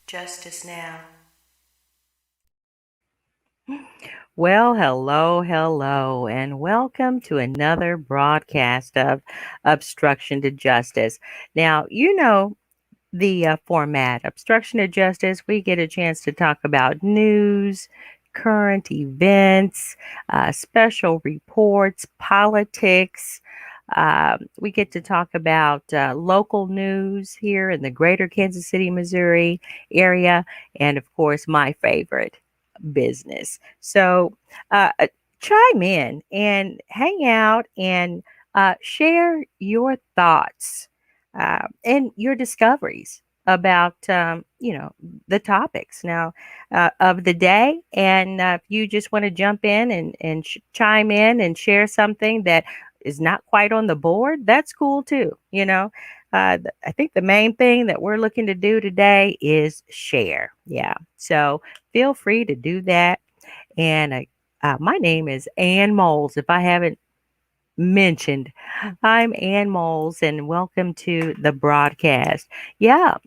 Justice now. Well, hello, and welcome to another broadcast of Obstruction to Justice. Now, you know the format, Obstruction to Justice. We get a chance to talk about news, current events, special reports, politics. We get to talk about local news here in the greater Kansas City, Missouri area, and of course, my favorite, business. So, chime in and hang out and share your thoughts and your discoveries about the topics now of the day. And if you just want to jump in and chime in and share something that is not quite on the board, that's cool too. I think the main thing that we're looking to do today is share. Yeah. So feel free to do that. And my name is Ann Moles. If I haven't mentioned, I'm Ann Moles, and welcome to the broadcast. Yeah,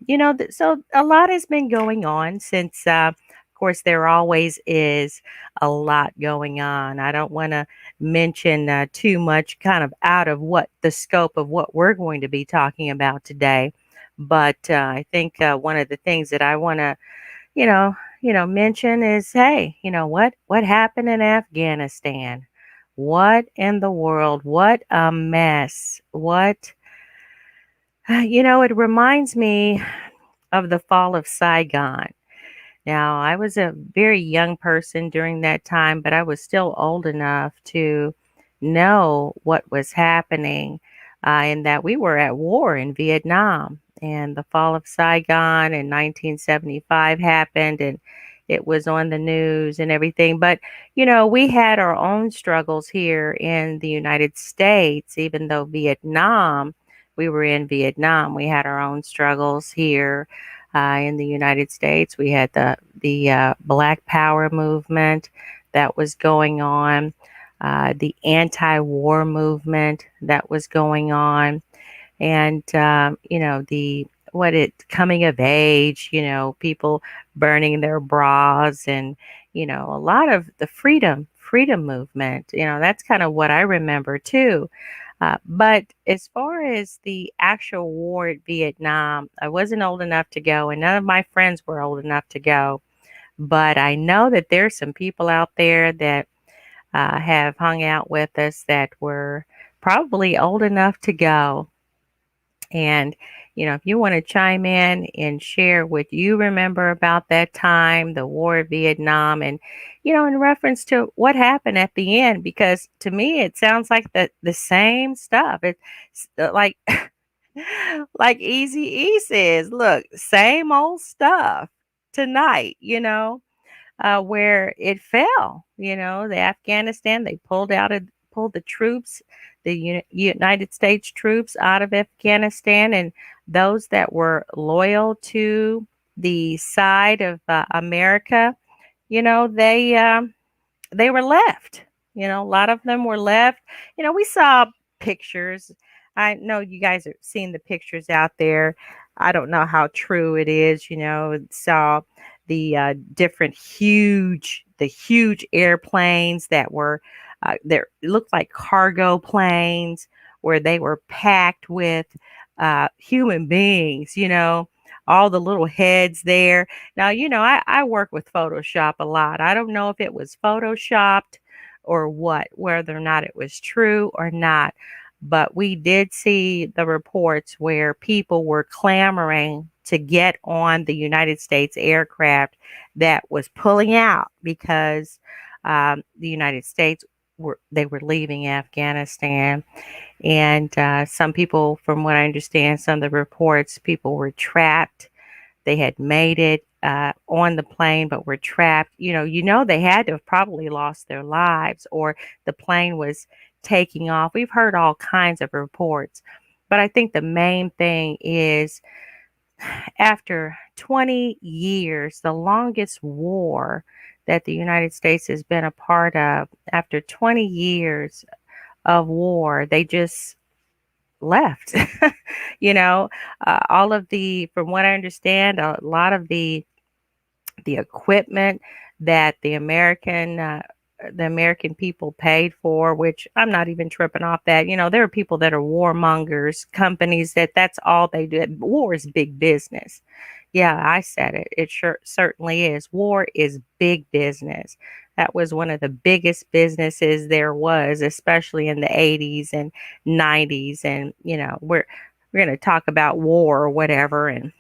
so a lot has been going on since, of course, there always is a lot going on. I don't want to mention too much, kind of out of what the scope of what we're going to be talking about today. But I think one of the things that I want to you know, mention is, hey, what happened in Afghanistan? What in the world? What a mess. It reminds me of the fall of Saigon. Now, I was a very young person during that time, but I was still old enough to know what was happening, and that we were at war in Vietnam. And the fall of Saigon in 1975 happened, and it was on the news and everything. But, we had our own struggles here in the United States, even though we were in Vietnam, we had our own struggles here in the United States. We had the Black Power movement that was going on, the anti-war movement that was going on, and the what it coming of age. People burning their bras, and a lot of the freedom movement. That's kind of what I remember too. But as far as the actual war at Vietnam, I wasn't old enough to go, and none of my friends were old enough to go. But I know that there's some people out there that have hung out with us that were probably old enough to go. And, if you want to chime in and share what you remember about that time, the war of Vietnam, and, in reference to what happened at the end, because to me, it sounds like the same stuff. It's like, like Easy E says, look, same old stuff tonight, where it fell. The Afghanistan, they pulled the troops, the United States troops out of Afghanistan, and those that were loyal to the side of America, they were left. A lot of them were left. We saw pictures. I know you guys are seeing the pictures out there. I don't know how true it is. Saw the the huge airplanes that were there. Looked like cargo planes where they were packed with human beings. All the little heads there. Now, I work with Photoshop a lot. I don't know if it was Photoshopped or what, whether or not it was true or not. But we did see the reports where people were clamoring to get on the United States aircraft that was pulling out because the United States were leaving Afghanistan. And some people, from what I understand, some of the reports, people were trapped. They had made it on the plane, but were trapped. They had to have probably lost their lives, or the plane was taking off. We've heard all kinds of reports. But I think the main thing is, after 20 years, the longest war that the United States has been a part of. After 20 years of war, they just left. you know, all of from what I understand, a lot of the equipment that the American people paid for, which I'm not even tripping off that. There are people that are warmongers, companies that's all they do. War is big business. Yeah, I said it. It sure certainly is. War is big business. That was one of the biggest businesses there was, especially in the 80s and 90s. And, we're going to talk about war or whatever. And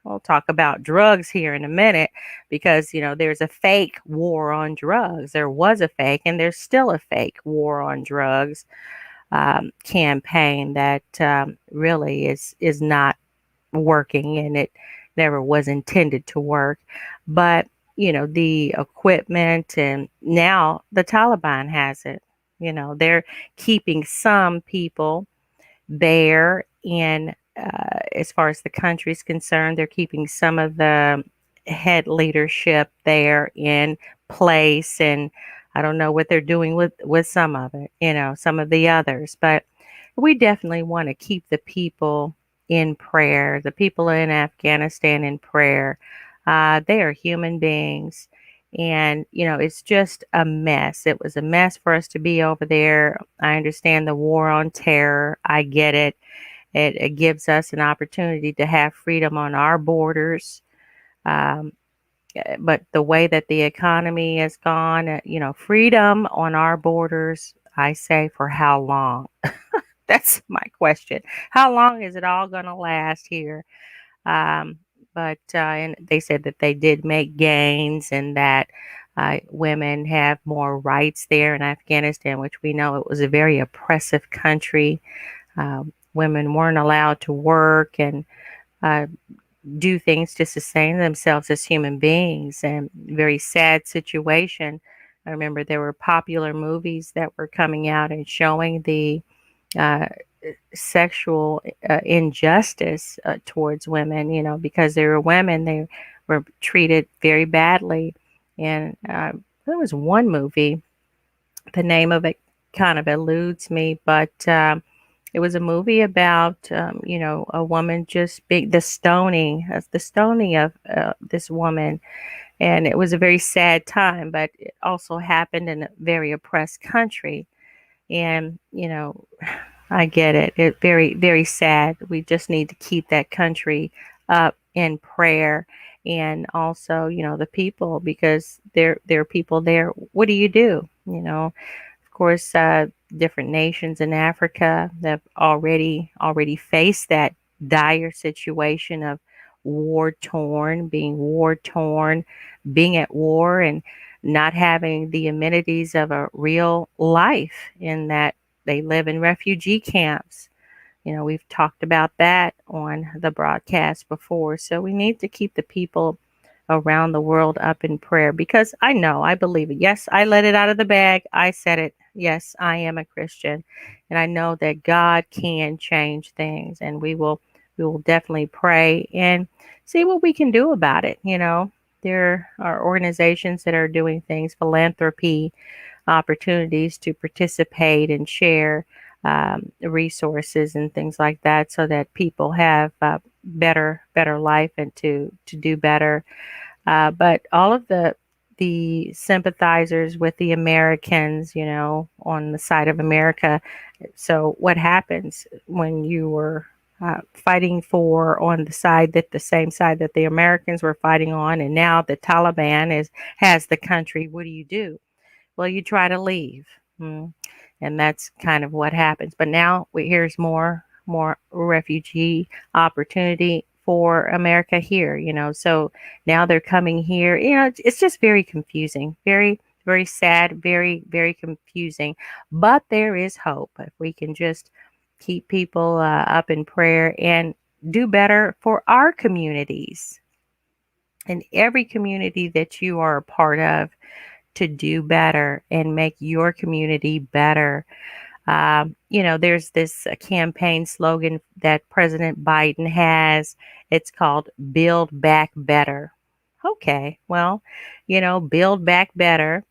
we'll talk about drugs here in a minute because, there's a fake war on drugs. There was a fake, and there's still a fake war on drugs campaign that really is not working, and it never was intended to work. But, the equipment, and now the Taliban has it. They're keeping some people there in as far as the country's concerned. They're keeping some of the head leadership there in place, and I don't know what they're doing with some of it, some of the others. But we definitely want to keep the people in prayer, the people in Afghanistan in prayer. They are human beings. And, it's just a mess. It was a mess for us to be over there. I understand the war on terror. I get it. It gives us an opportunity to have freedom on our borders. Um, but the way that the economy has gone, freedom on our borders, I say, for how long? That's my question. How long is it all going to last here? Um, and they said that they did make gains, and that women have more rights there in Afghanistan, which we know it was a very oppressive country. Women weren't allowed to work and uh, do things to sustain themselves as human beings, and very sad situation. I remember there were popular movies that were coming out and showing the uh, sexual injustice towards women, because they were women, they were treated very badly. And there was one movie, the name of it kind of eludes me, but it was a movie about, a woman just being the stoning of this woman. And it was a very sad time, but it also happened in a very oppressed country. And, I get it. It very, very sad. We just need to keep that country up in prayer. And also, the people, because there are people there. What do you do? Of course, different nations in Africa have already faced that dire situation of being war torn, being at war, and not having the amenities of a real life, in that they live in refugee camps. We've talked about that on the broadcast before. So we need to keep the people around the world up in prayer, because I believe it. Yes, I let it out of the bag. I said it. Yes, I am a Christian, and I know that God can change things, and we will definitely pray and see what we can do about it. There are organizations that are doing things, philanthropy opportunities to participate and share resources and things like that, so that people have better life and to do better. But all of the sympathizers with the Americans, on the side of America. So what happens when you were fighting for on the same side that the Americans were fighting on, and now the Taliban has the country? What do? Well, you try to leave. Mm. And that's kind of what happens. But now here's more refugee opportunity for America here, So now they're coming here. It's just very confusing, very, very sad, very, very confusing. But there is hope if we can just keep people up in prayer and do better for our communities and every community that you are a part of, to do better and make your community better. There's this campaign slogan that President Biden has. It's called Build Back Better. Okay, well, build back better,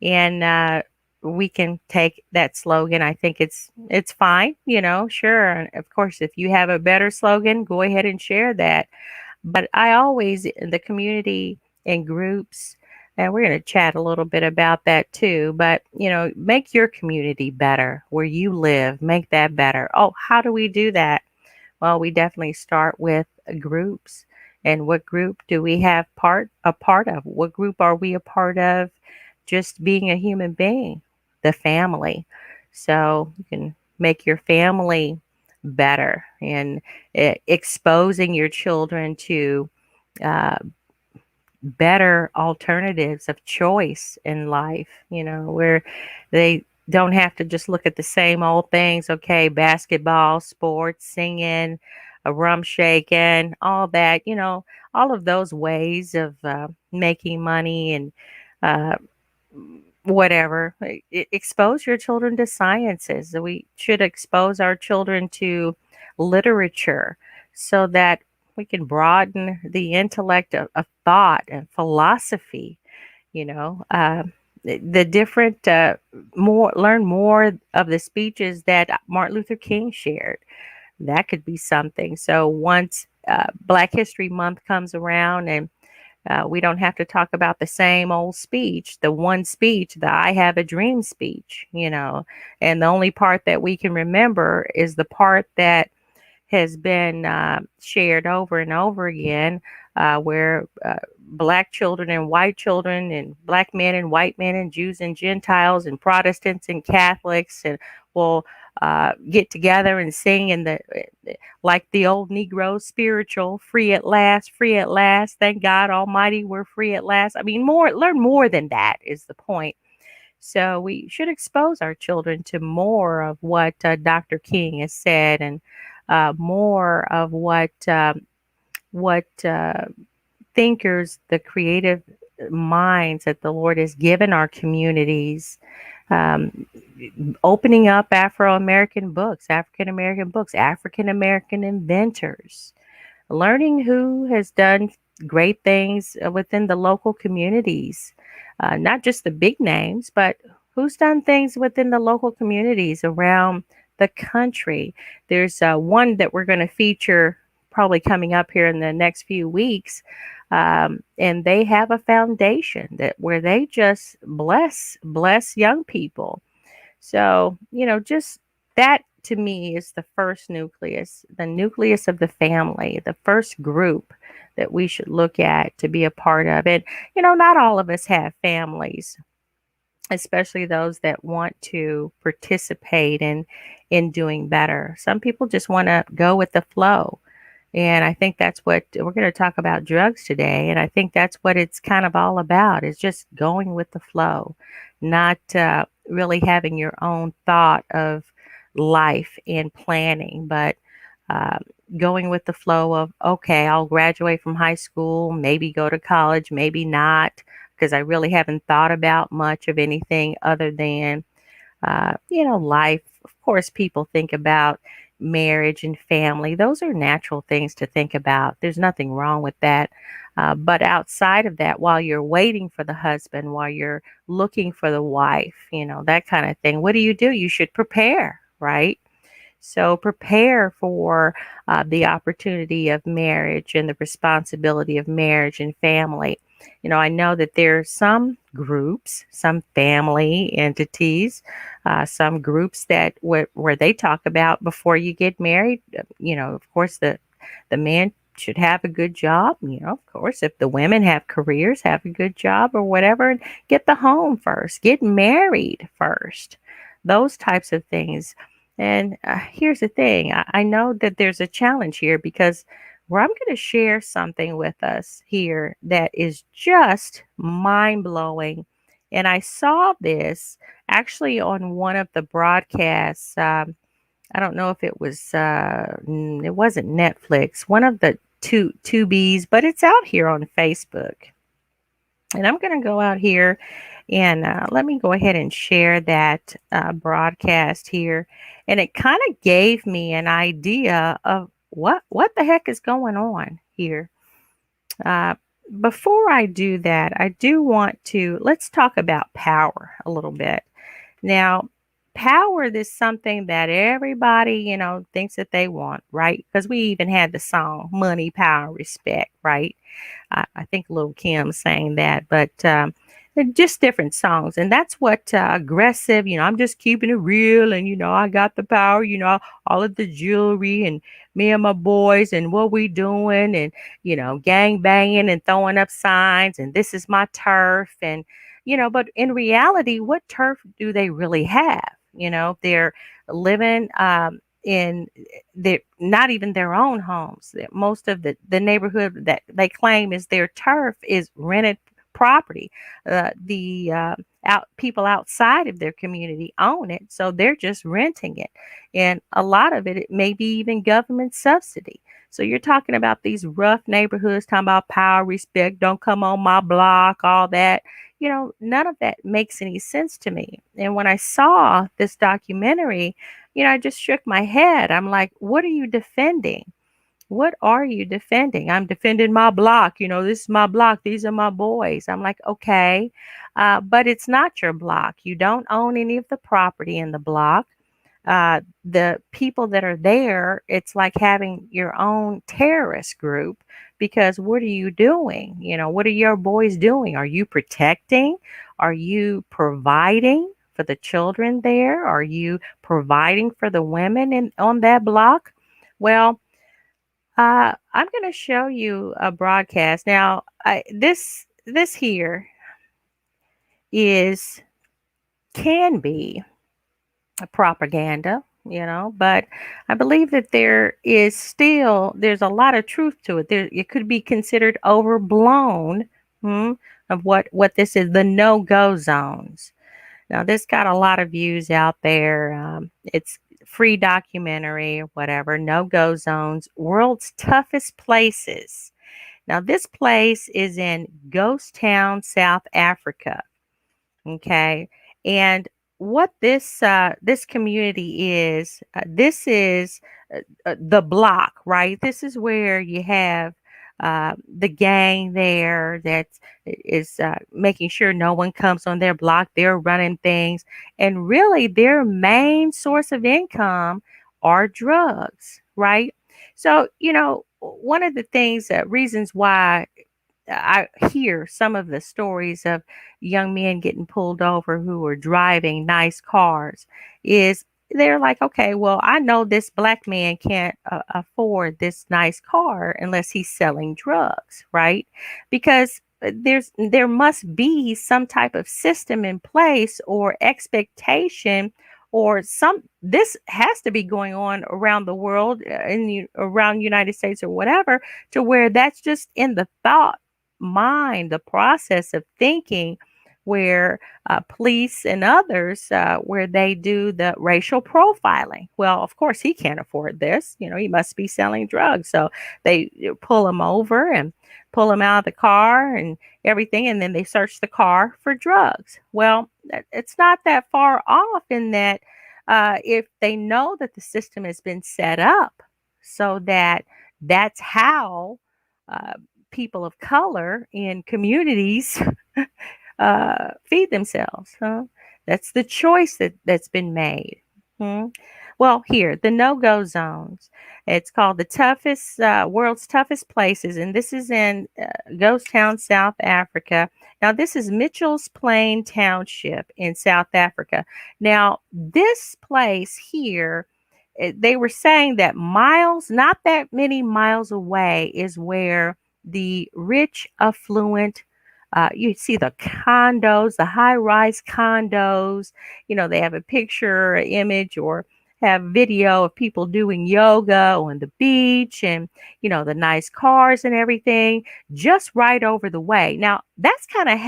and we can take that slogan. I think it's fine, sure. And of course, if you have a better slogan, go ahead and share that. But I always, in the community and groups, and we're going to chat a little bit about that too, but make your community better where you live, make that better. Oh, how do we do that? Well, we definitely start with groups. And what group do we have a part of? What group are we a part of? Just being a human being, the family. So you can make your family better, and exposing your children to uh, better alternatives of choice in life, where they don't have to just look at the same old things. Okay, basketball, sports, singing, a rum shaking, all that, all of those ways of making money and uh, whatever. Expose your children to sciences. We should expose our children to literature so that we can broaden the intellect of thought and philosophy. You know, the different more learn more of the speeches that Martin Luther King shared. That could be something. So once Black History Month comes around, and we don't have to talk about the same old speech, the one speech, the I have a dream speech, and the only part that we can remember is the part that has been shared over and over again, where Black children and white children, and Black men and white men, and Jews and Gentiles, and Protestants and Catholics, and will get together and sing in the like the old Negro spiritual, free at last, thank God Almighty, we're free at last. I mean, learn more than that is the point. So we should expose our children to more of what Dr. King has said, and more of what thinkers, the creative minds that the Lord has given our communities, um, opening up Afro American books, African American books, African American inventors, learning who has done great things within the local communities, not just the big names, but who's done things within the local communities around the country. There's one that we're going to feature probably coming up here in the next few weeks. And they have a foundation that where they just bless young people. So, just that to me is the nucleus of the family, the first group that we should look at to be a part of it. Not all of us have families, especially those that want to participate in doing better. Some people just want to go with the flow. And I think that's what we're going to talk about, drugs today. And I think that's what it's kind of all about, is just going with the flow, not really having your own thought of life and planning, but uh, going with the flow of, okay, I'll graduate from high school, maybe go to college, maybe not, because I really haven't thought about much of anything other than life. Of course, people think about marriage and family. Those are natural things to think about. There's nothing wrong with that. But outside of that, while you're waiting for the husband, while you're looking for the wife, that kind of thing, what do? You should prepare, right? So prepare for the opportunity of marriage and the responsibility of marriage and family. I know that there are some groups, some family entities, some groups that where they talk about before you get married. Of course, the man should have a good job. Of course, if the women have careers, have a good job or whatever, and get the home first, get married first, those types of things. And here's the thing, I know that there's a challenge here, because where I'm going to share something with us here that is just mind blowing. And I saw this actually on one of the broadcasts. I don't know if it was, it wasn't Netflix, one of the Tubies, but it's out here on Facebook. And I'm going to go out here and let me go ahead and share that broadcast here. And it kind of gave me an idea of what the heck is going on here. Uh, before I do that, I do want to let's talk about power a little bit. Now, power is something that everybody, thinks that they want, right? Because we even had the song Money, Power, Respect, right? I think Lil Kim sang that, but they're just different songs. And that's what aggressive, I'm just keeping it real. And, I got the power, all of the jewelry and me and my boys and what we doing and, gang banging and throwing up signs. And this is my turf. And, but in reality, what turf do they really have? They're living in they're not even their own homes. Most of the neighborhood that they claim is their turf is rented property. The out people outside of their community own it, so they're just renting it, and a lot of it may be even government subsidy. So you're talking about these rough neighborhoods, talking about power, respect, don't come on my block, all that. None of that makes any sense to me. And when I saw this documentary, I just shook my head. I'm like, what are you defending? What are you defending? I'm defending my block. This is my block. These are my boys. I'm like, okay, but it's not your block. You don't own any of the property in the block. The people that are there, it's like having your own terrorist group because what are you doing? What are your boys doing? Are you protecting? Are you providing for the children there? Are you providing for the women on that block? Well, I'm going to show you a broadcast. Now, this here is can be a propaganda, but I believe that there's a lot of truth to it. It could be considered overblown, hmm, of what this is, the no-go zones. Now, this got a lot of views out there. It's free documentary or whatever. No-go zones, world's toughest places. Now, this place is in Ghost Town, South Africa. Okay, and what this community is, this is the block, right? This is where you have the gang there that is making sure no one comes on their block. They're running things, and really their main source of income are drugs, right? So, one of the things, reasons why I hear some of the stories of young men getting pulled over who are driving nice cars is they're like, okay, well, I know this black man can't afford this nice car unless he's selling drugs, right? Because there must be some type of system in place or expectation or some this has to be going on around the world around United States or whatever to where that's just in the thought mind, the process of thinking, where police and others, where they do the racial profiling. Well, of course, he can't afford this. He must be selling drugs. So they pull him over and pull him out of the car and everything, and then they search the car for drugs. Well, it's not that far off in that if they know that the system has been set up so that that's how uh, people of color in communities feed themselves. Huh? That's the choice that's been made. Hmm? Well, here, the no-go zones. It's called the world's toughest places, and this is in Ghost Town, South Africa. Now, this is Mitchell's Plain Township in South Africa. Now, this place here, they were saying that not that many miles away, is where the rich, affluent, you see the condos, the high-rise condos. They have a picture, or image, or have video of people doing yoga on the beach, and the nice cars and everything, just right over the way. Now, that's kind of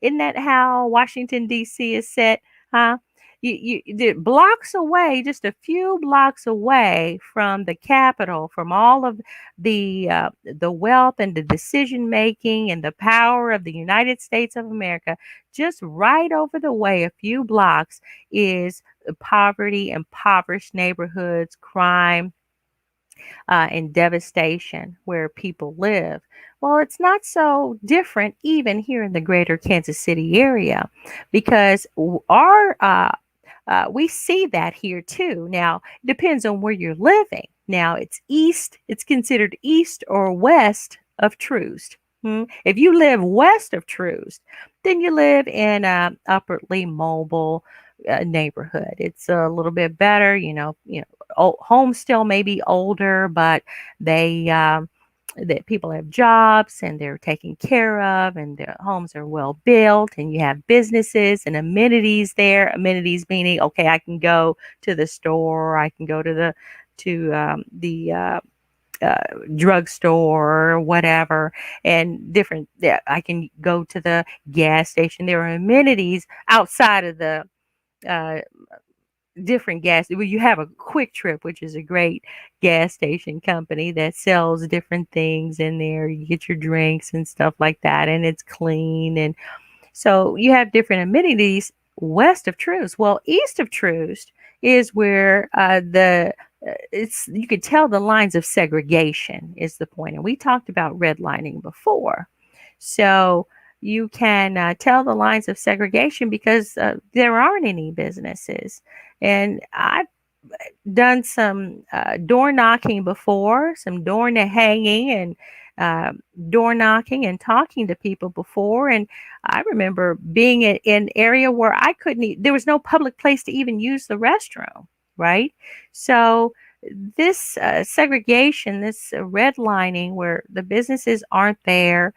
isn't that how Washington D.C. is set, huh? The blocks away, just a few blocks away from the Capitol, from all of the wealth and the decision making and the power of the United States of America, just right over the way, a few blocks, is poverty, impoverished neighborhoods, crime, and devastation where people live. Well, it's not so different even here in the greater Kansas City area because our we see that here too. Now, it depends on where you're living. Now, it's considered east or west of Troost. If you live west of Troost, then you live in a upperly mobile neighborhood. It's a little bit better, homes still may be older, but they that people have jobs and they're taken care of and their homes are well built and you have businesses and amenities there. Amenities meaning, okay, I can go to the store, I can go to the uh, drugstore or whatever, and different. Yeah, I can go to the gas station. There are amenities outside of the uh, different gas. Well, you have a Quick Trip, which is a great gas station company that sells different things in there. You get your drinks and stuff like that, and it's clean. And so you have different amenities west of Troost. Well, east of Troost is where the it's you could tell the lines of segregation is the point. And we talked about redlining before. So you can tell the lines of segregation because there aren't any businesses. And I've done some door knocking before, some door hanging and uh, door knocking and talking to people before. And I remember being in an area where I couldn't, there was no public place to even use the restroom, right? So this segregation, this redlining where the businesses aren't there,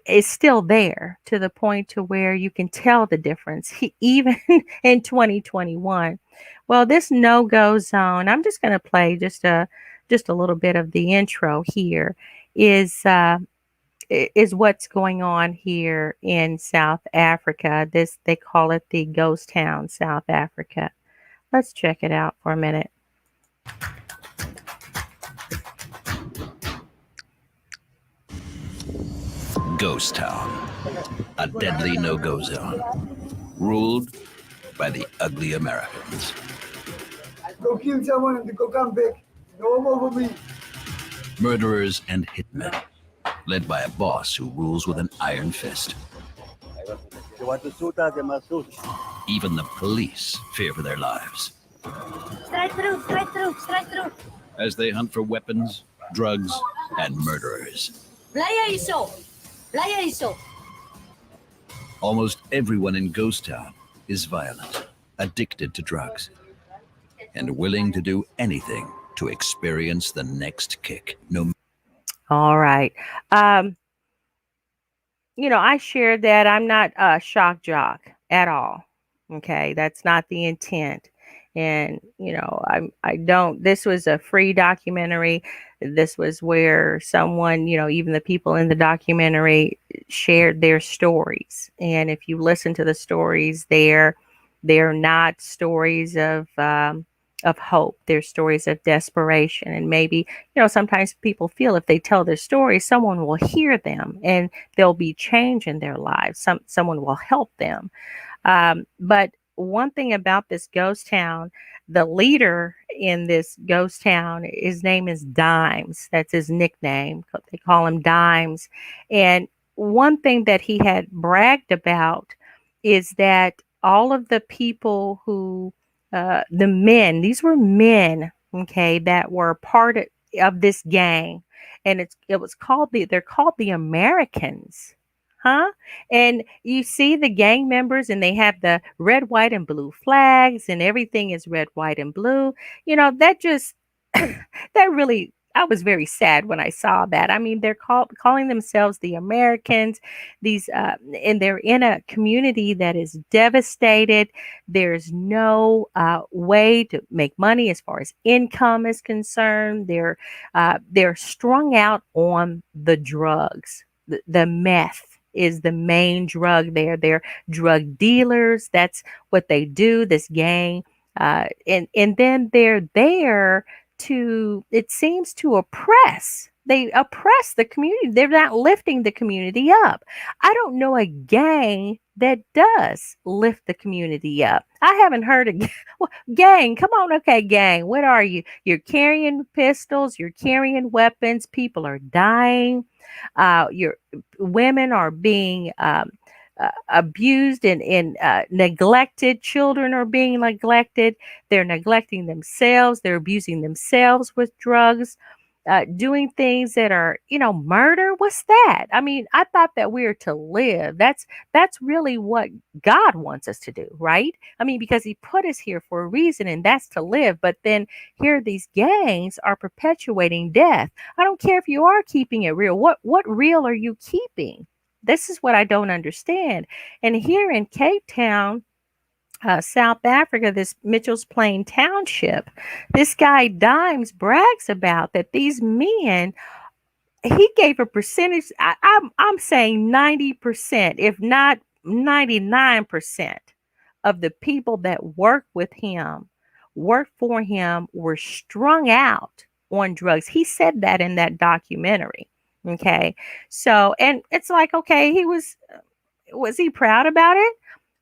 is still there to the point to where you can tell the difference even in 2021. Well, this no-go zone, I'm just going to play just a little bit of the intro here, is is what's going on here in South Africa. This they call it the ghost town, South Africa. Let's check it out for a minute. Ghost Town, a deadly no-go zone, ruled by the ugly Americans. Go kill someone and go come back. No over me. Murderers and hitmen, led by a boss who rules with an iron fist. They want to shoot us, they must shoot. Even the police fear for their lives. Strike through, strike through, strike through. As they hunt for weapons, drugs, and murderers. Playa iso. Playa iso. Almost everyone in Ghost Town is violent, addicted to drugs, and willing to do anything to experience the next kick. All right. I shared that I'm not a shock jock at all. Okay, that's not the intent. And I don't. This was a free documentary. This was where someone, even the people in the documentary shared their stories. And if you listen to the stories, they're not stories of hope. They're stories of desperation. And maybe, sometimes people feel if they tell their story, someone will hear them and there'll be change in their lives. Someone will help them. But one thing about this ghost town, the leader in this ghost town, his name is Dimes. That's his nickname. They call him Dimes. And one thing that he had bragged about is that all of the people who, the men, these were men, okay, that were part of this gang. And they're called the Americans. Huh? And you see the gang members and they have the red, white, and blue flags and everything is red, white, and blue. That just, that really, I was very sad when I saw that. I mean, they're calling themselves the Americans, and they're in a community that is devastated. There's no way to make money as far as income is concerned. They're strung out on the drugs, the meth is the main drug there. They're drug dealers. That's what they do, this gang. And then they're there to, it seems, to oppress they oppress the community. They're not lifting the community up. I don't know a gang that does lift the community up. I haven't heard a well, gang. Come on, okay, gang. What are you? You're carrying pistols. You're carrying weapons. People are dying. Your women are being abused and neglected. Children are being neglected. They're neglecting themselves. They're abusing themselves with drugs, doing things that are, murder. What's that? I mean, I thought that we are to live. That's really what God wants us to do, right? I mean, because He put us here for a reason, and that's to live. But then here, these gangs are perpetuating death. I don't care if you are keeping it real. What real are you keeping? This is what I don't understand. And here in Cape Town, South Africa, this Mitchell's Plain Township, this guy Dimes brags about that these men, he gave a percentage. I'm saying 90%, if not 99% of the people that work with him, work for him, were strung out on drugs. He said that in that documentary. Okay. So, and it's like, okay, was he proud about it?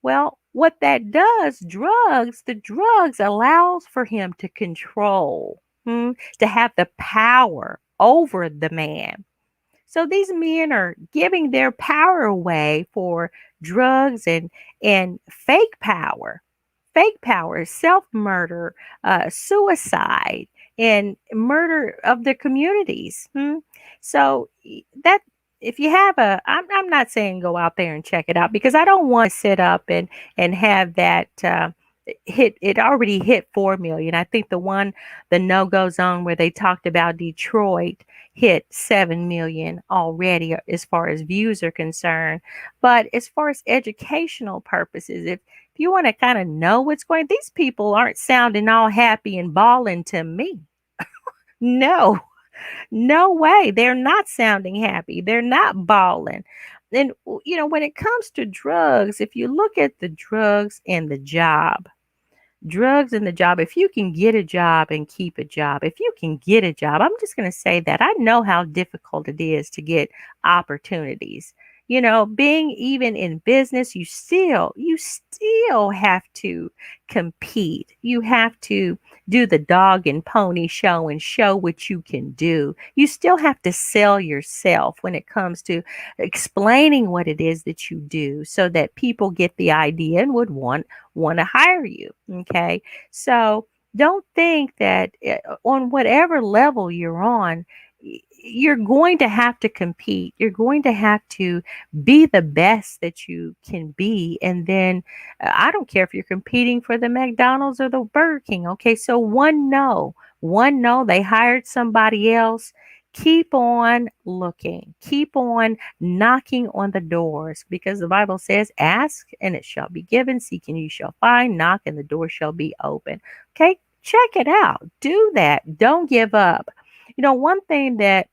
Well, what that does, the drugs allows for him to control, to have the power over the man. So these men are giving their power away for drugs and fake power, self-murder, suicide, and murder of the communities. So that, if you have I'm not saying go out there and check it out, because I don't want to sit up and have that hit. It already hit 4 million. I think the no-go zone where they talked about Detroit hit 7 million already as far as views are concerned. But as far as educational purposes, if you want to kind of know what's going, these people aren't sounding all happy and bawling to me. No. No way. They're not sounding happy. They're not bawling. And, when it comes to drugs, if you look at the drugs and the job, if you can get a job and keep a job, if you can get a job, I'm just going to say that I know how difficult it is to get opportunities. Being even in business, you still have to compete. You have to do the dog and pony show and show what you can do. You still have to sell yourself when it comes to explaining what it is that you do, so that people get the idea and would want to hire you. Okay. So don't think that on whatever level you're on, you're going to have to compete. You're going to have to be the best that you can be. And then I don't care if you're competing for the McDonald's or the Burger King. Okay. So one no, they hired somebody else. Keep on looking, keep on knocking on the doors, because the Bible says, ask and it shall be given, seek and you shall find, knock and the door shall be open. Okay. Check it out. Do that. Don't give up. One thing that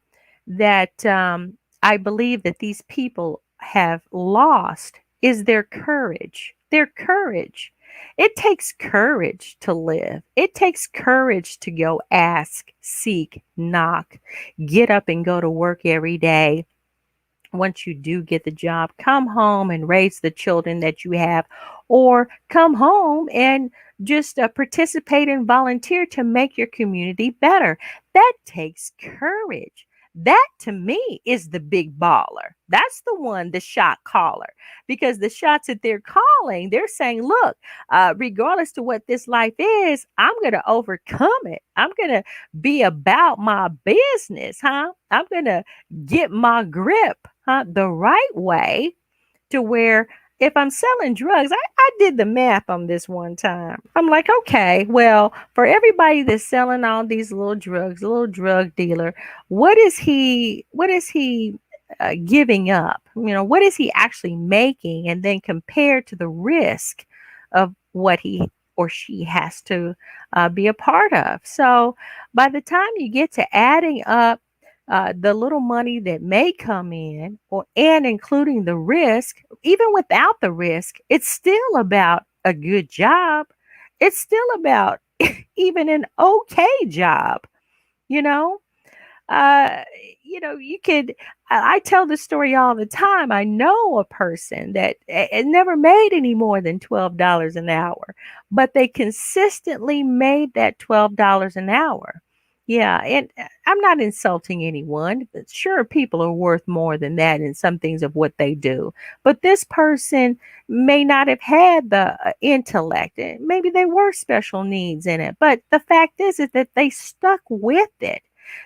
I believe that these people have lost is their courage. Their courage. It takes courage to live. It takes courage to go ask, seek, knock, get up and go to work every day. Once you do get the job, come home and raise the children that you have, or come home and just participate and volunteer to make your community better. That takes courage. That to me is the big baller. That's the one, the shot caller, because the shots that they're calling, they're saying, look, regardless to what this life is, I'm going to overcome it. I'm going to be about my business, I'm going to get my grip, the right way, to where if I'm selling drugs, I did the math on this one time. I'm like, okay, well, for everybody that's selling all these little drugs, a little drug dealer, what is he giving up? What is he actually making? And then compared to the risk of what he or she has to be a part of. So by the time you get to adding up the little money that may come in, and including the risk, even without the risk, it's still about a good job. It's still about even an okay job, uh, you could. I tell the story all the time. I know a person that never made any more than $12 an hour, but they consistently made that $12 an hour. Yeah, and I'm not insulting anyone. Sure, people are worth more than that in some things of what they do, but this person may not have had the intellect. Maybe they were special needs in it, but the fact is that they stuck with it.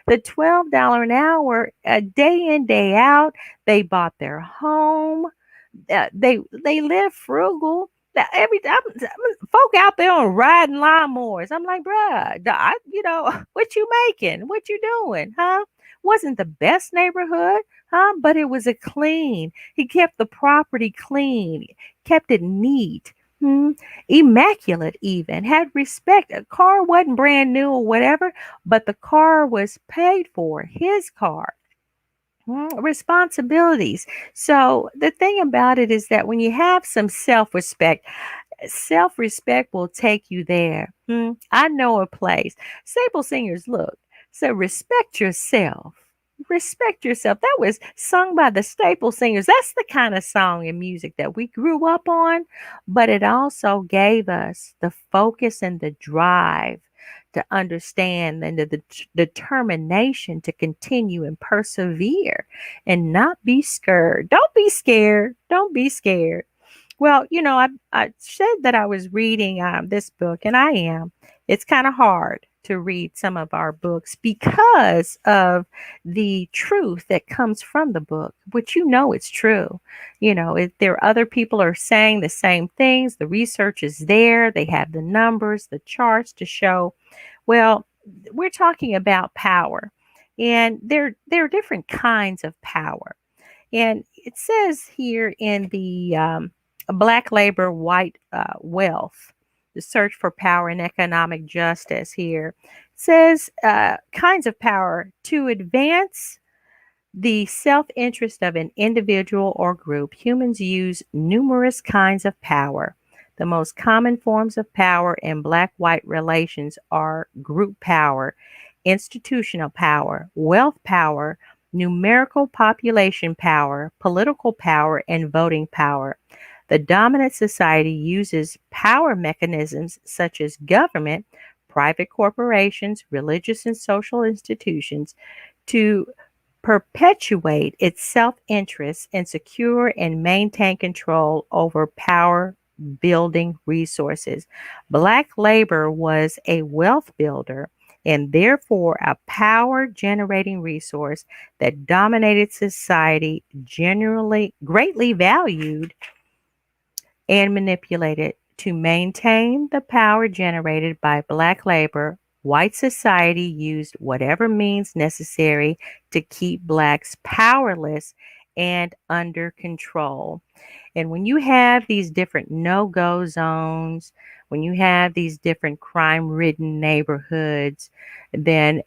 The $12 an hour, day in, day out, they bought their home. They live frugal. Every time folk out there on riding lawnmowers, I'm like, bruh, what you making? What you doing? Huh? Wasn't the best neighborhood, huh? But it was a clean. He kept the property clean, kept it neat. Hmm? Immaculate, even had respect. A car wasn't brand new or whatever, but the car was paid for, his car. Responsibilities. So the thing about it is that when you have some self respect will take you there. I know a place. Staple Singers, look, so respect yourself. Respect yourself. That was sung by the Staple Singers. That's the kind of song and music that we grew up on, but it also gave us the focus and the drive to understand and the determination to continue and persevere and not be scared. Don't be scared. Don't be scared. Well, I said that I was reading this book, and I am. It's kind of hard to read some of our books because of the truth that comes from the book, which it's true. If there are other people are saying the same things, the research is there, they have the numbers, the charts to show. Well, we're talking about power, and there are different kinds of power. And it says here in the Black Labor, White Wealth, the search for power and economic justice here, it says kinds of power to advance the self interest of an individual or group. Humans use numerous kinds of power. The most common forms of power in black white relations are group power, institutional power, wealth power, numerical population power, political power, and voting power. The dominant society uses power mechanisms such as government, private corporations, religious and social institutions to perpetuate its self interest and secure and maintain control over power building resources. Black labor was a wealth builder and therefore a power generating resource that dominated society, generally greatly valued and manipulated. To maintain the power generated by black labor, white society used whatever means necessary to keep blacks powerless and under control. And when you have these different no-go zones, when you have these different crime-ridden neighborhoods, then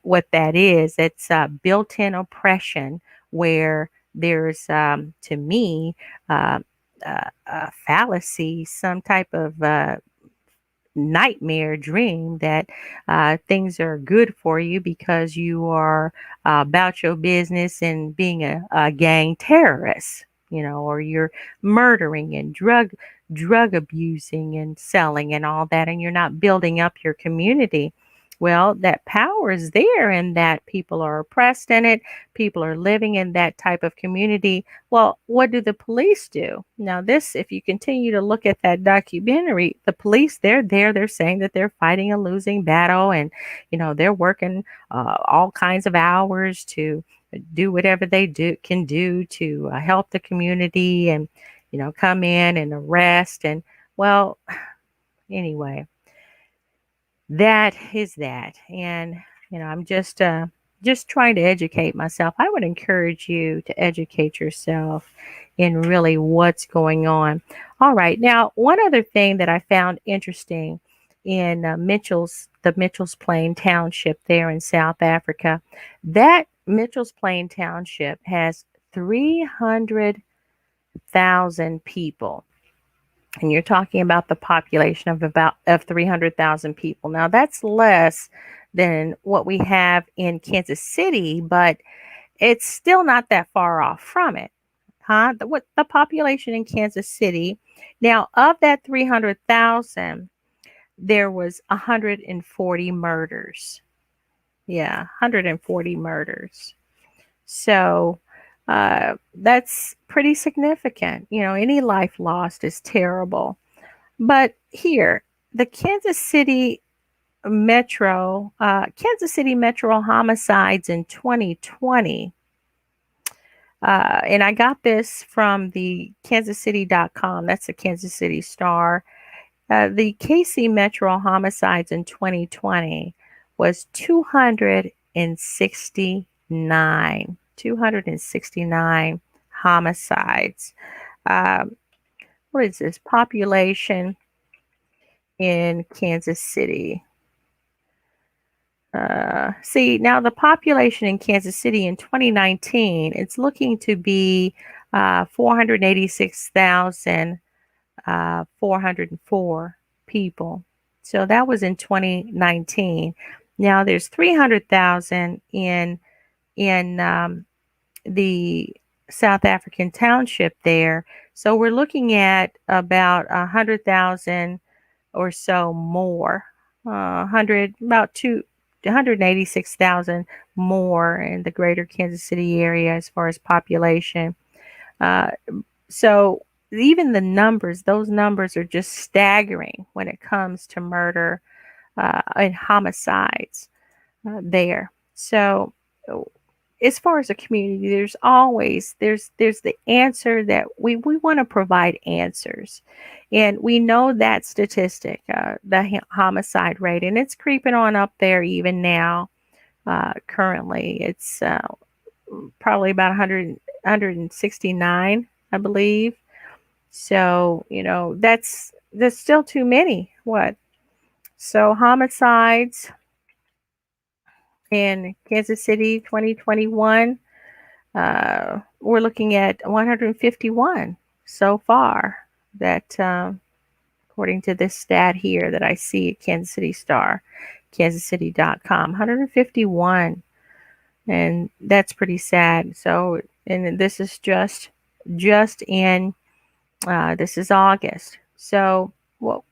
what that is, it's built-in oppression where there's, to me, uh, a fallacy, some type of nightmare dream that things are good for you because you are about your business and being a gang terrorist, or you're murdering and drug abusing and selling and all that, and you're not building up your community. Well, that power is there and that people are oppressed in it. People are living in that type of community. Well, what do the police do? Now, if you continue to look at that documentary, the police, they're there. They're saying that they're fighting a losing battle and, they're working all kinds of hours to do whatever they can do to help the community and, come in and arrest. And, well, anyway, that is that. And, I'm just trying to educate myself. I would encourage you to educate yourself in really what's going on. All right. Now, one other thing that I found interesting in the Mitchell's Plain Township there in South Africa, that Mitchell's Plain Township has 300,000 people. And you're talking about the population of 300,000 people. Now that's less than what we have in Kansas City, but it's still not that far off from it. Huh? What the population in Kansas City. Now, of that 300,000, there was 140 murders. Yeah, 140 murders. So that's pretty significant. Any life lost is terrible. But here, the Kansas City Metro homicides in 2020. And I got this from the kansascity.com. That's the Kansas City Star. The KC Metro homicides in 2020 was 269. 269 homicides. What is this? Population in Kansas City. See, now the population in Kansas City in 2019, it's looking to be 486,404 people. So that was in 2019. Now there's 300,000 in the South African township there. So we're looking at about 100,000 or so more. 186,000 more in the greater Kansas City area as far as population. So even the numbers, those numbers are just staggering when it comes to murder and homicides there. So as far as a community, there's the answer that we want to provide answers. And we know that statistic, the homicide rate, and it's creeping on up there even now. Currently, it's probably about 169, I believe. So, that's still too many. What? So homicides in Kansas City 2021, we're looking at 151 so far. That according to this stat here that I see at Kansas City Star, kansascity.com, 151. And that's pretty sad. So, and this is just in, this is August. So, what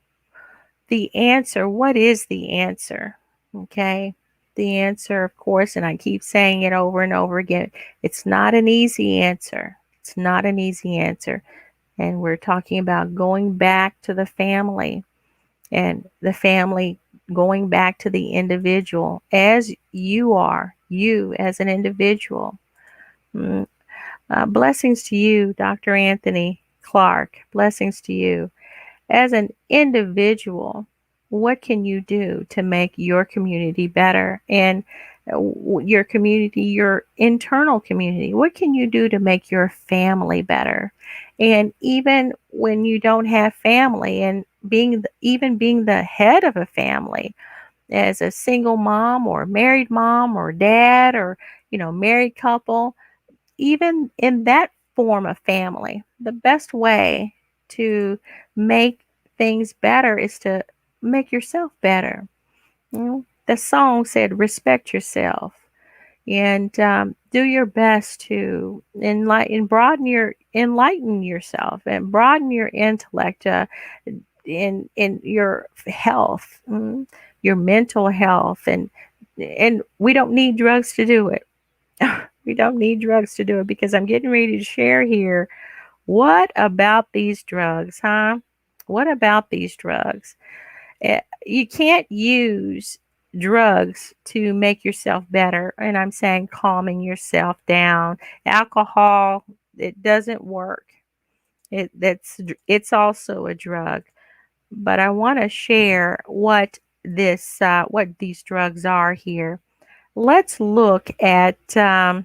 is the answer? Okay. The answer, of course, and I keep saying it over and over again, it's not an easy answer. It's not an easy answer. And we're talking about going back to the family, and the family going back to the individual as you are, you as an individual. Blessings to you, Dr. Anthony Clark. Blessings to you. As an individual, what can you do to make your community better? And your community, your internal community, what can you do to make your family better? And even when you don't have family, and being the head of a family, as a single mom or married mom or dad, or married couple, even in that form of family, the best way to make things better is to make yourself better. The song said, respect yourself, and do your best to enlighten yourself and broaden your intellect in your health, your mental health, and we don't need drugs to do it. We don't need drugs to do it, because I'm getting ready to share here. What about these drugs, huh? What about these drugs? You can't use drugs to make yourself better. And I'm saying calming yourself down. Alcohol, it doesn't work. It's also a drug. But I want to share what these drugs are here. Let's look at this.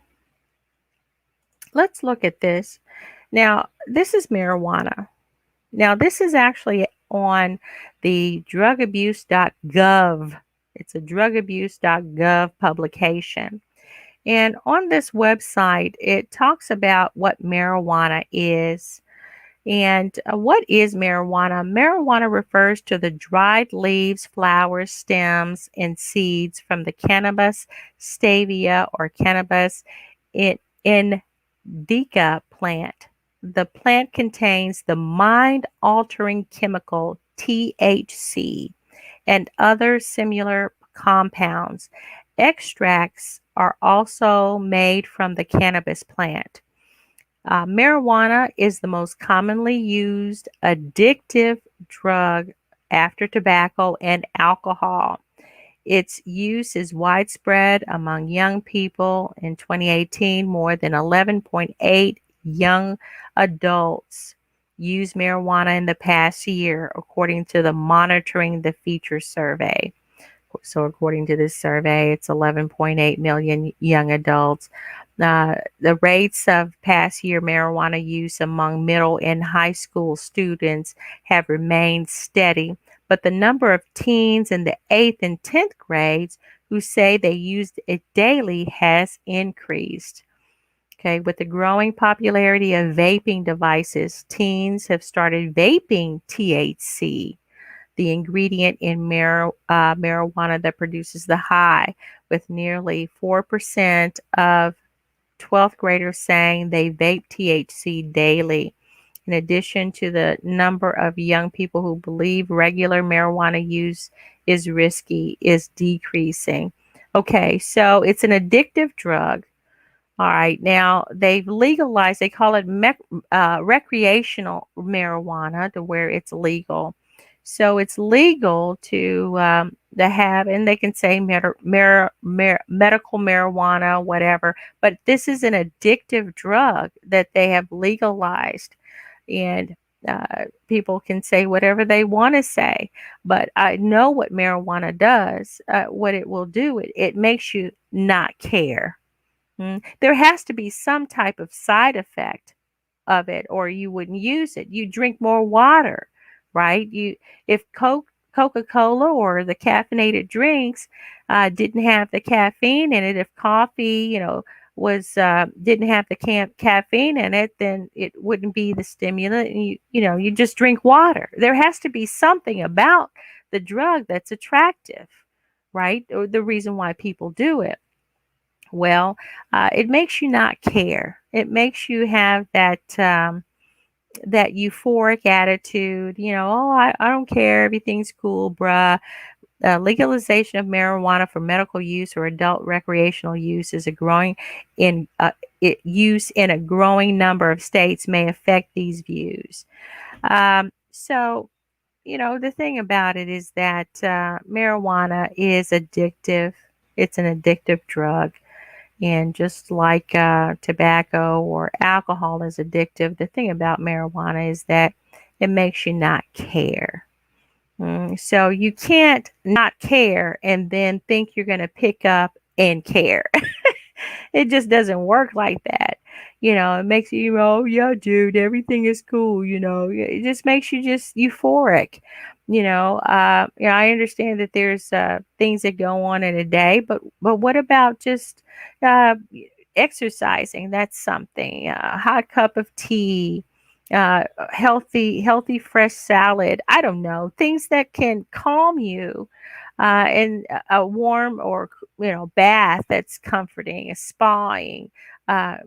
Now, this is marijuana. Now, this is actually on the drugabuse.gov. It's a drugabuse.gov publication. And on this website, it talks about what marijuana is. And what is marijuana? Marijuana refers to the dried leaves, flowers, stems, and seeds from the cannabis stevia or cannabis indica plant. The plant contains the mind-altering chemical THC and other similar compounds. Extracts are also made from the cannabis plant. Marijuana is the most commonly used addictive drug after tobacco and alcohol. Its use is widespread among young people. In 2018, more than 11.8 young adults used marijuana in the past year, according to the Monitoring the Future survey. So, according to this survey, it's 11.8 million young adults. The rates of past year marijuana use among middle and high school students have remained steady, but the number of teens in the 8th and 10th grades who say they used it daily has increased. Okay, with the growing popularity of vaping devices, teens have started vaping THC, the ingredient in marijuana that produces the high, with nearly 4% of 12th graders saying they vape THC daily. In addition to the number of young people who believe regular marijuana use is risky, is decreasing. Okay, so it's an addictive drug. All right, now they've legalized, they call it recreational marijuana to where it's legal. So it's legal to have, and they can say medical marijuana, whatever, but this is an addictive drug that they have legalized. And people can say whatever they want to say, but I know what marijuana does, what it will do. It makes you not care. There has to be some type of side effect of it, or you wouldn't use it. You drink more water, right? If Coca-Cola or the caffeinated drinks didn't have the caffeine in it, if coffee, was didn't have the caffeine in it, then it wouldn't be the stimulant. And you just drink water. There has to be something about the drug that's attractive, right? Or the reason why people do it. Well, it makes you not care. It makes you have that euphoric attitude. Oh, I don't care. Everything's cool, bruh. Legalization of marijuana for medical use or adult recreational use is use in a growing number of states may affect these views. So, the thing about it is that marijuana is addictive. It's an addictive drug. And just like tobacco or alcohol is addictive, the thing about marijuana is that it makes you not care. So you can't not care and then think you're going to pick up and care. It just doesn't work like that. It makes you, oh, yeah, dude, everything is cool. It just makes you just euphoric. I understand that there's things that go on in a day, but what about just uh, exercising? That's something. A hot cup of tea, healthy fresh salad. I don't know, things that can calm you, and a warm or bath that's comforting, a spaing, uh,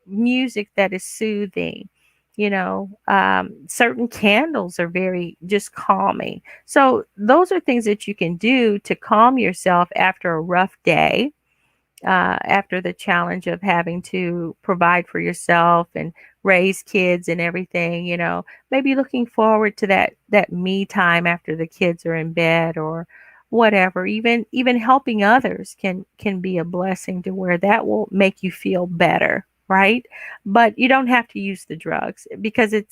music that is soothing. Certain candles are very just calming. So those are things that you can do to calm yourself after a rough day, after the challenge of having to provide for yourself and raise kids and everything. Maybe looking forward to that me time after the kids are in bed, or whatever. Even helping others can be a blessing, to where that will make you feel better, right? But you don't have to use the drugs, because it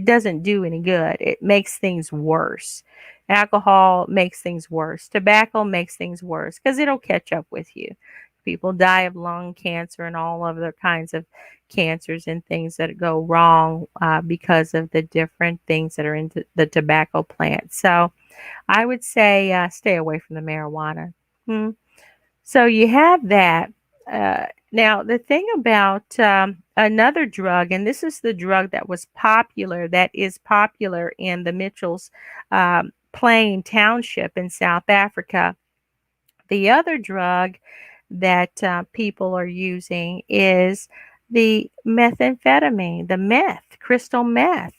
doesn't do any good. It makes things worse. Alcohol makes things worse. Tobacco makes things worse, because it'll catch up with you. People die of lung cancer and all other kinds of cancers and things that go wrong because of the different things that are in the tobacco plant. So I would say stay away from the marijuana. So you have that. Now, the thing about another drug, and this is the drug that was popular, that is popular in the Mitchell's Plain Township in South Africa. The other drug that people are using is the methamphetamine, the meth, crystal meth.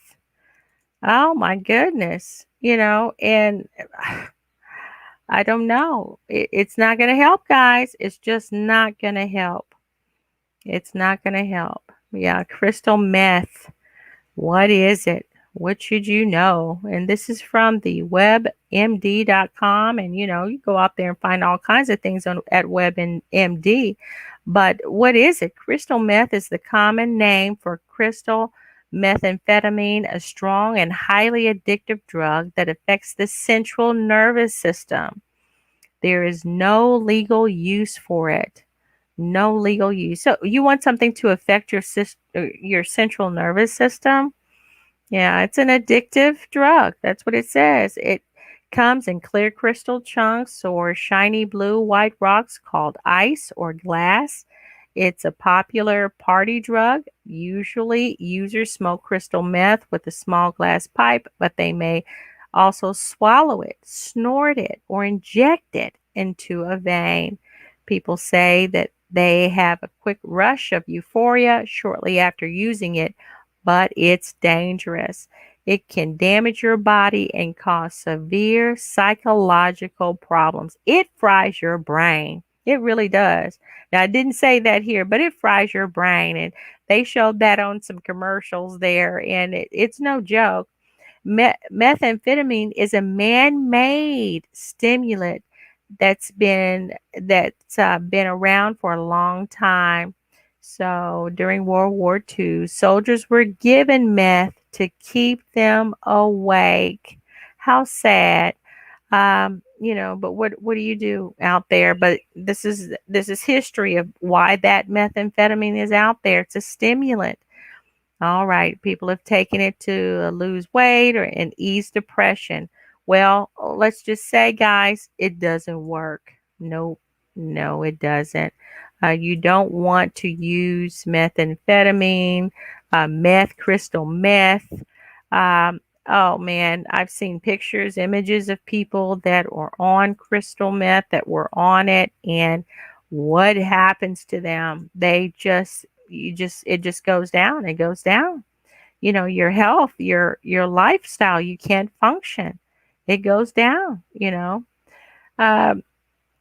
Oh my goodness, and I don't know. It's not going to help, guys. It's just not going to help. It's not going to help. Yeah, crystal meth. What is it? What should you know? And this is from the webmd.com. And you go out there and find all kinds of things at WebMD. But what is it? Crystal meth is the common name for crystal methamphetamine, a strong and highly addictive drug that affects the central nervous system. There is no legal use for it. No legal use. So you want something to affect your central nervous system? Yeah, it's an addictive drug. That's what it says. It comes in clear crystal chunks or shiny blue white rocks called ice or glass. It's a popular party drug. Usually users smoke crystal meth with a small glass pipe, but they may also swallow it, snort it, or inject it into a vein. People say that they have a quick rush of euphoria shortly after using it, but it's dangerous. It can damage your body and cause severe psychological problems. It fries your brain. It really does. Now, I didn't say that here, but it fries your brain. And they showed that on some commercials there, and it's no joke. Methamphetamine is a man-made stimulant that's been around for a long time. So during World War II, soldiers were given meth to keep them awake. How sad. But what do you do out there? But this is history of why that methamphetamine is out there. It's a stimulant. All right, people have taken it to lose weight and ease depression. Well, let's just say, guys, it doesn't work. Nope, no, it doesn't. You don't want to use methamphetamine, meth, crystal meth. Oh man, I've seen pictures, images of people that were on crystal meth, that were on it, and what happens to them? It just goes down. It goes down. Your health, your lifestyle, you can't function. It goes down. Um,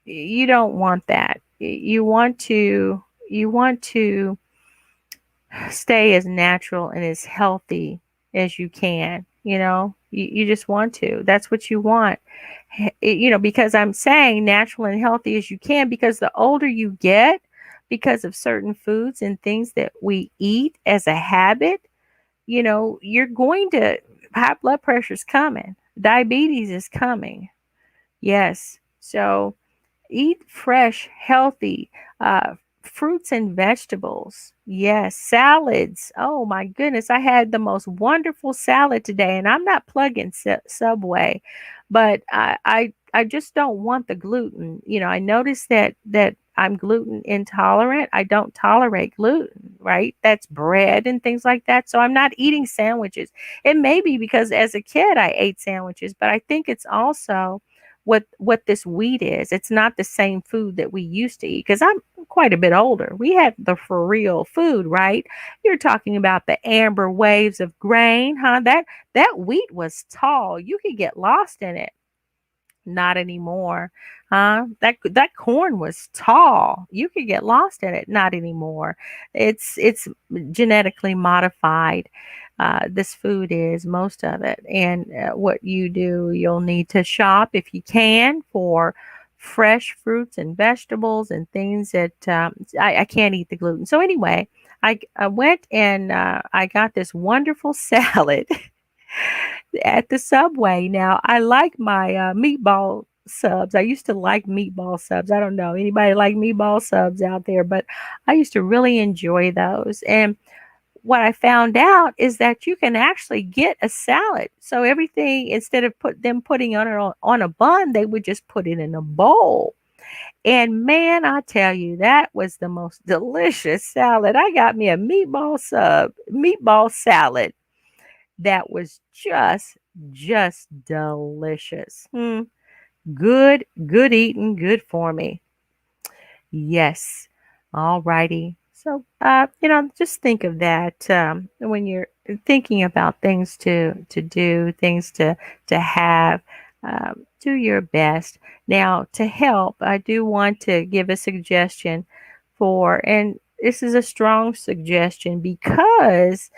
you don't want that. You want to stay as natural and as healthy as you can. You just want to. That's what you want. Because I'm saying natural and healthy as you can, because the older you get, because of certain foods and things that we eat as a habit, you're going to, high blood pressure is coming, diabetes is coming. Yes. So eat fresh, healthy fruits and vegetables. Yes, salads. Oh my goodness, I had the most wonderful salad today, and I'm not plugging Subway, but I just don't want the gluten. I noticed that I'm gluten intolerant. I don't tolerate gluten, right? That's bread and things like that. So I'm not eating sandwiches. It may be because as a kid I ate sandwiches, but I think it's also what this wheat is. It's not the same food that we used to eat, because I'm quite a bit older. We had the for real food, right? You're talking about the amber waves of grain, huh? That wheat was tall. You could get lost in it. Not anymore. Huh? That corn was tall. You could get lost in it. Not anymore. It's genetically modified. This food is, most of it. And what you do, you'll need to shop if you can for fresh fruits and vegetables and things that I can't eat the gluten. So anyway, I went and I got this wonderful salad at the Subway. Now, I like my meatball subs. I used to like meatball subs. I don't know anybody like meatball subs out there, but I used to really enjoy those. And what I found out is that you can actually get a salad. So everything, instead of putting on a bun, they would just put it in a bowl. And man, I tell you, that was the most delicious salad. I got me a meatball salad that was just delicious. Good eating, good for me. Yes. All righty. So, just think of that when you're thinking about things to do, things to have. Do your best. Now, to help, I do want to give a suggestion and this is a strong suggestion because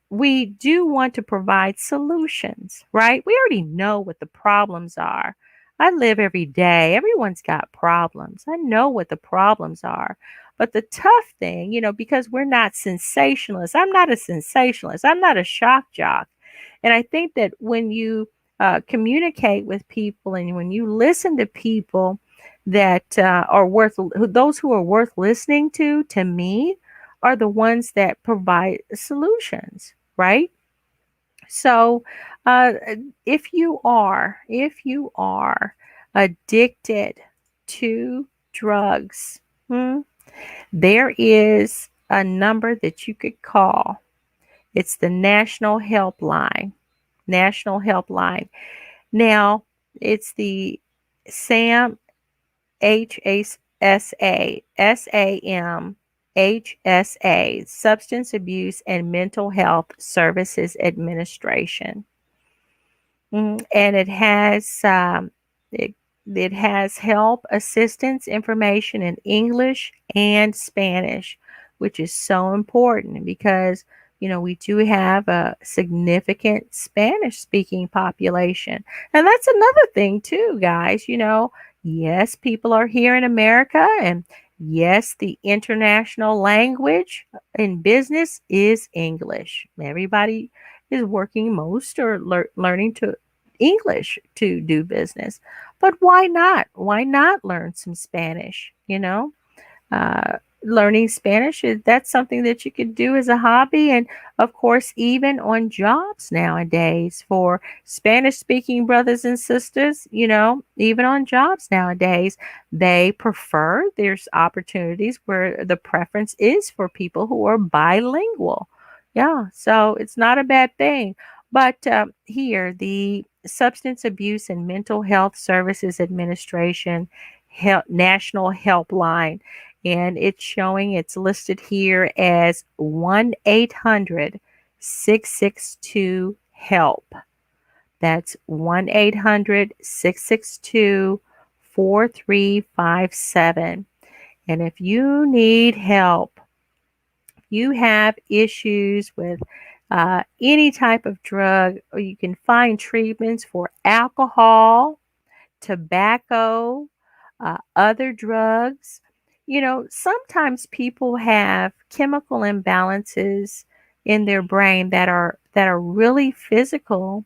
we do want to provide solutions, right? We already know what the problems are. I live every day. Everyone's got problems. I know what the problems are. But the tough thing, because we're not sensationalists, I'm not a sensationalist, I'm not a shock jock. And I think that when you communicate with people and when you listen to people that those who are worth listening to me, are the ones that provide solutions, right? So, uh, if you are addicted to drugs, there is a number that you could call. It's the National Helpline. National Helpline. Now, it's the SAM SAMHSA, Substance Abuse and Mental Health Services Administration. And it has help, assistance, information in English and Spanish, which is so important because we do have a significant Spanish speaking population. And that's another thing too, guys. Yes, people are here in America, and yes, the international language in business is English. Everybody is working most or learning to English to do business. But why not? Why not learn some Spanish? Learning Spanish that's something that you could do as a hobby, and of course, even on jobs nowadays for Spanish speaking brothers and sisters. Even on jobs nowadays, there's opportunities where the preference is for people who are bilingual. Yeah, so it's not a bad thing. But here, the Substance Abuse and Mental Health Services Administration National Helpline, and it's listed here as 1-800-662-HELP. That's 1-800-662-4357. And if you need help, you have issues with any type of drug, or you can find treatments for alcohol, tobacco, other drugs. Sometimes people have chemical imbalances in their brain that are really physical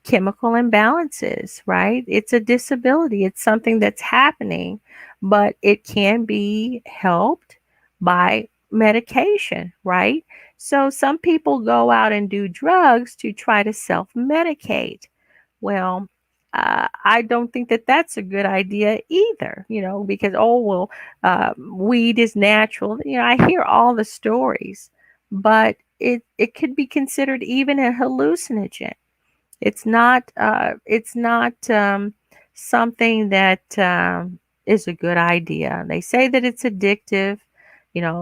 chemical imbalances, right? It's a disability. It's something that's happening, but it can be helped by medication, right? So some people go out and do drugs to try to self-medicate. Well, I don't think that that's a good idea either, because, weed is natural. I hear all the stories, but it could be considered even a hallucinogen. It's not something that is a good idea. They say that it's addictive.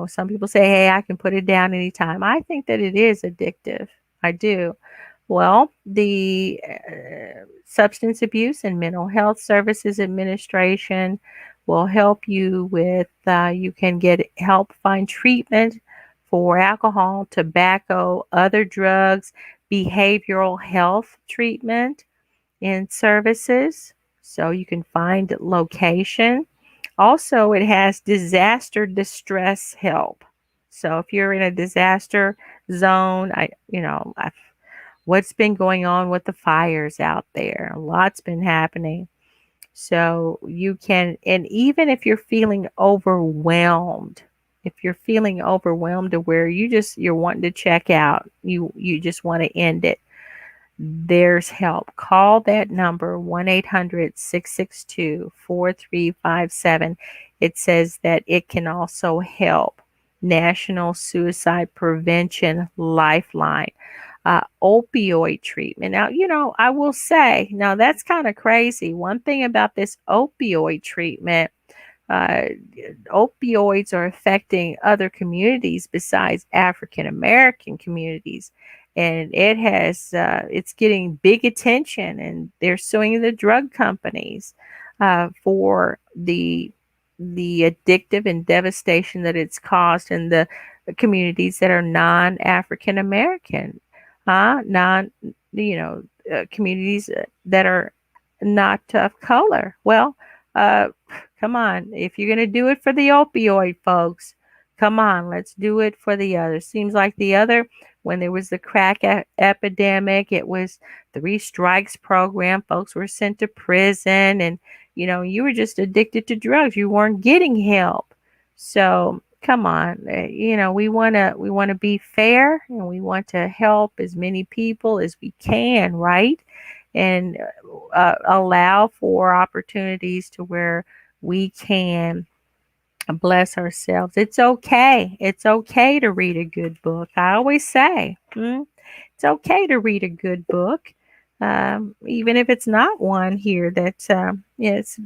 Some people say, hey, I can put it down anytime. I think that it is addictive. I do. Well, the Substance Abuse and Mental Health Services Administration will help you with, you can get help find treatment for alcohol, tobacco, other drugs, behavioral health treatment and services. So you can find location. Also, it has disaster distress help. So if you're in a disaster zone, what's been going on with the fires out there? A lot's been happening. So you can, and even if you're feeling overwhelmed, to where you're wanting to check out, you just want to end it, there's help. Call that number 1-800-662-4357. It says that it can also help. National Suicide Prevention Lifeline. Opioid treatment. Now, I will say, now that's kind of crazy. One thing about this opioid treatment, uh, opioids are affecting other communities besides African American communities, and it's getting big attention, and they're suing the drug companies for the addictive and devastation that it's caused in the communities that are non-African American, non communities that are not of color. Well, uh, come on. If you're going to do it for the opioid folks, come on, let's do it for the other. Seems like when there was the crack epidemic, it was 3 strikes program. Folks were sent to prison, and, you were just addicted to drugs. You weren't getting help. So come on, we want to be fair, and we want to help as many people as we can, right? And allow for opportunities to where we can bless ourselves. It's okay. It's okay to read a good book. I always say, it's okay to read a good book, even if it's not one here that's it's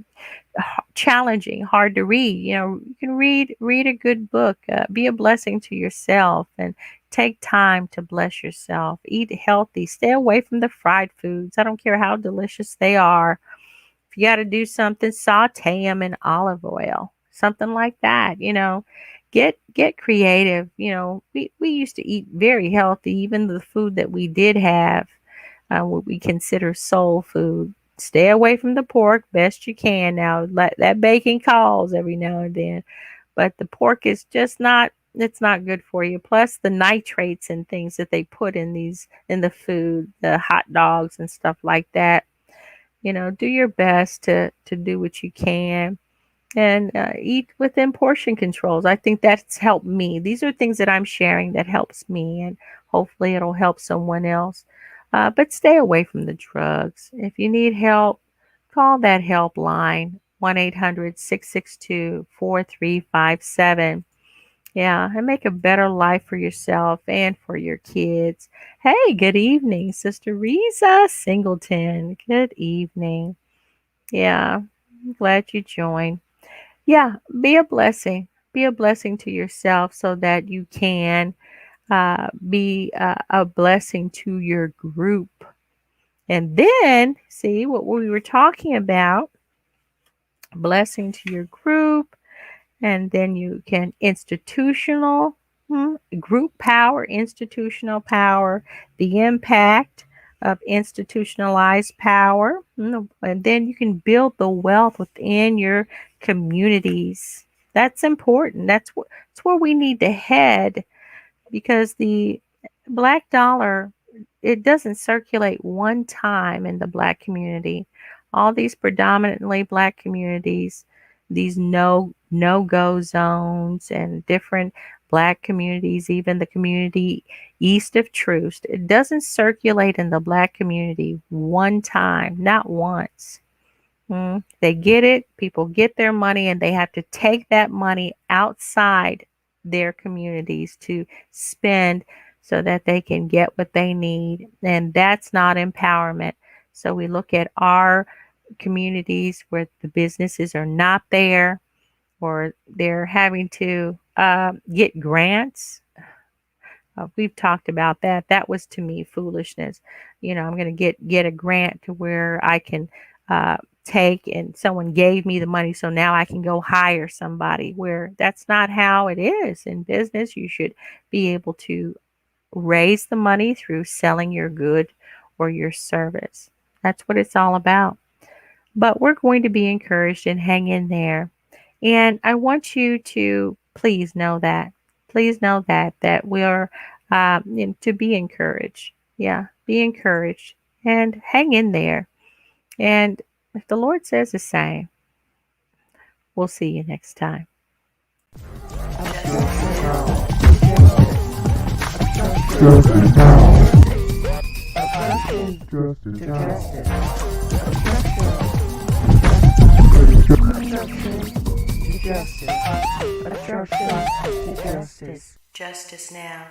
challenging, hard to read. You can read a good book. Be a blessing to yourself, and take time to bless yourself. Eat healthy. Stay away from the fried foods. I don't care how delicious they are. If you got to do something, saute them in olive oil, something like that. Get creative. We used to eat very healthy. Even the food that we did have, what we consider soul food. Stay away from the pork best you can. Now, that bacon calls every now and then, but the pork is just not. It's not good for you. Plus the nitrates and things that they put in the food, the hot dogs and stuff like that. Do your best to do what you can, and eat within portion controls. I think that's helped me. These are things that I'm sharing that helps me, and hopefully it'll help someone else. But stay away from the drugs. If you need help, call that helpline, 1-800-662-4357. Yeah, and make a better life for yourself and for your kids. Hey, good evening, Sister Reza Singleton. Good evening. Yeah, I'm glad you joined. Yeah, be a blessing. Be a blessing to yourself so that you can be a blessing to your group. And then, see what we were talking about, blessing to your group. And then you can group power, institutional power, the impact of institutionalized power. And then you can build the wealth within your communities. That's important. That's where we need to head, because the Black dollar, it doesn't circulate one time in the Black community. All these predominantly Black communities, these no-go zones and different Black communities, even the community east of Troost, it doesn't circulate in the Black community one time, not once. They get it, people get their money, and they have to take that money outside their communities to spend so that they can get what they need. And that's not empowerment. So we look at our communities where the businesses are not there, or they're having to get grants. We've talked about that. That was, to me, foolishness. I'm going to get a grant to where I can take, and someone gave me the money, so now I can go hire somebody, where that's not how it is in business. You should be able to raise the money through selling your good or your service. That's what it's all about. But we're going to be encouraged and hang in there. And I want you to please know that we're to be encouraged. Yeah, be encouraged and hang in there. And if the Lord says the same, we'll see you next time. Obstruction. Justice now.